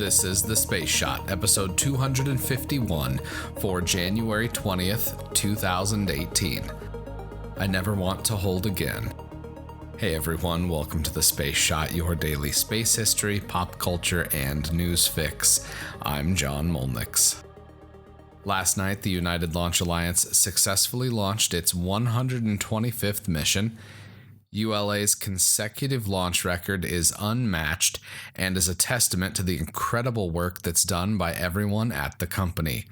This is The Space Shot, episode 251 for January 20th, 2018. I never want to hold again. Hey everyone, welcome to The Space Shot, your daily space history, pop culture, and news fix. I'm John Molnix. Last night, the United Launch Alliance successfully launched its 125th mission. ULA's consecutive launch record is unmatched and is a testament to the incredible work that's done by everyone at the company.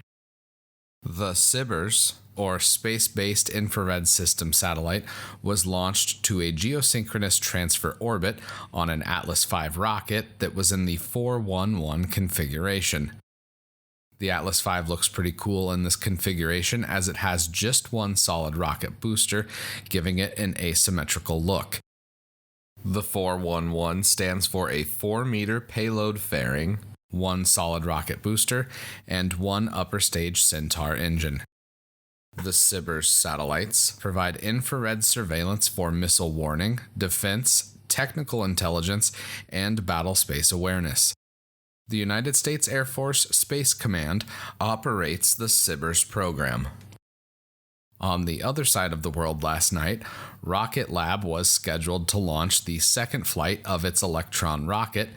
The SBIRS, or Space-Based Infrared System satellite, was launched to a geosynchronous transfer orbit on an Atlas V rocket that was in the 411 configuration. The Atlas V looks pretty cool in this configuration as it has just one solid rocket booster, giving it an asymmetrical look. The 411 stands for a 4-meter payload fairing, one solid rocket booster, and one upper stage Centaur engine. The SBIRS satellites provide infrared surveillance for missile warning, defense, technical intelligence, and battle space awareness. The United States Air Force Space Command operates the SBIRS program. On the other side of the world last night, Rocket Lab was scheduled to launch the second flight of its Electron rocket,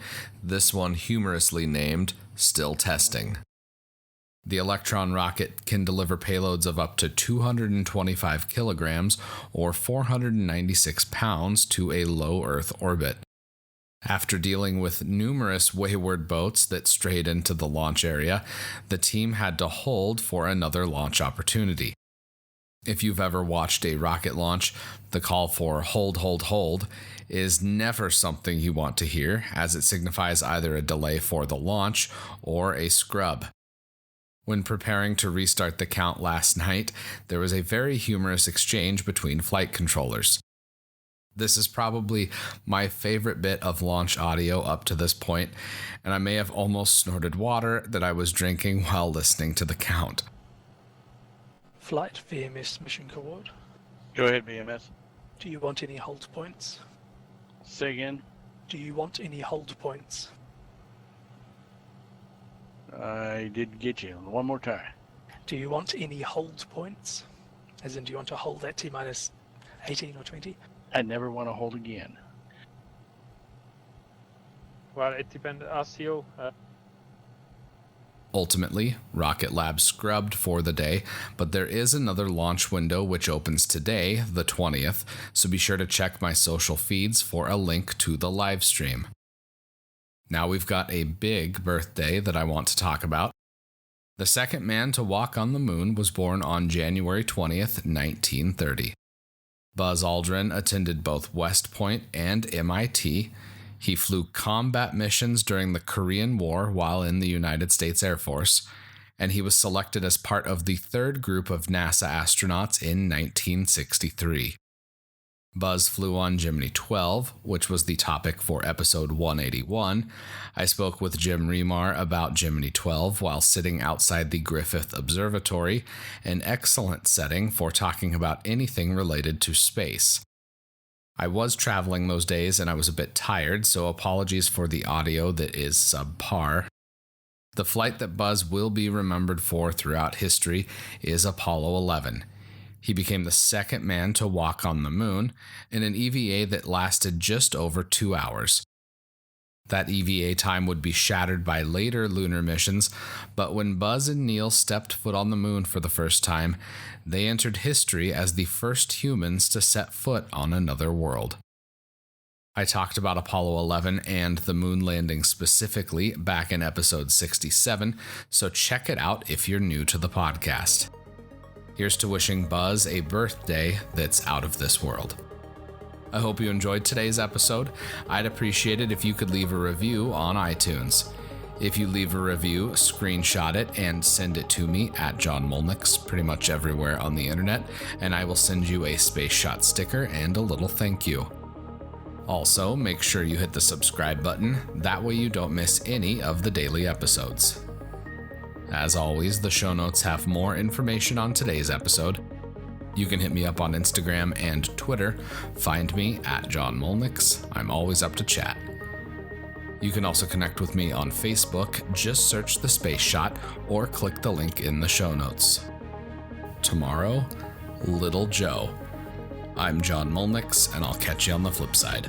this one humorously named Still Testing. The Electron rocket can deliver payloads of up to 225 kilograms or 496 pounds to a low Earth orbit. After dealing with numerous wayward boats that strayed into the launch area, the team had to hold for another launch opportunity. If you've ever watched a rocket launch, the call for hold is never something you want to hear, as it signifies either a delay for the launch or a scrub. When preparing to restart the count last night, there was a very humorous exchange between flight controllers. This is probably my favorite bit of launch audio up to this point, and I may have almost snorted water that I was drinking while listening to the count. Flight VMS mission coord. Go ahead, VMS. Do you want any hold points? Say again. Do you want any hold points? I did get you. One more time. Do you want any hold points? As in, do you want to hold that T-minus 18 or 20? I never want to hold again. Well, it depends. RCO. Ultimately, Rocket Lab scrubbed for the day, but there is another launch window which opens today, the 20th, so be sure to check my social feeds for a link to the live stream. Now we've got a big birthday that I want to talk about. The second man to walk on the moon was born on January 20th, 1930. Buzz Aldrin attended both West Point and MIT. He flew combat missions during the Korean War while in the United States Air Force, and he was selected as part of the third group of NASA astronauts in 1963. Buzz flew on Gemini 12, which was the topic for episode 181. I spoke with Jim Remar about Gemini 12 while sitting outside the Griffith Observatory, an excellent setting for talking about anything related to space. I was traveling those days and I was a bit tired, so apologies for the audio that is subpar. The flight that Buzz will be remembered for throughout history is Apollo 11. He became the second man to walk on the moon in an EVA that lasted just over 2 hours. That EVA time would be shattered by later lunar missions, but when Buzz and Neil stepped foot on the moon for the first time, they entered history as the first humans to set foot on another world. I talked about Apollo 11 and the moon landing specifically back in episode 67, so check it out if you're new to the podcast. Here's to wishing Buzz a birthday that's out of this world. I hope you enjoyed today's episode. I'd appreciate it if you could leave a review on iTunes. If you leave a review, screenshot it and send it to me at John Molnix, pretty much everywhere on the internet, and I will send you a Space Shot sticker and a little thank you. Also, make sure you hit the subscribe button, that way you don't miss any of the daily episodes. As always, the show notes have more information on today's episode. You can hit me up on Instagram and Twitter. Find me at John Molnix. I'm always up to chat. You can also connect with me on Facebook. Just search The Space Shot or click the link in the show notes. Tomorrow, Little Joe. I'm John Mulnix, and I'll catch you on the flip side.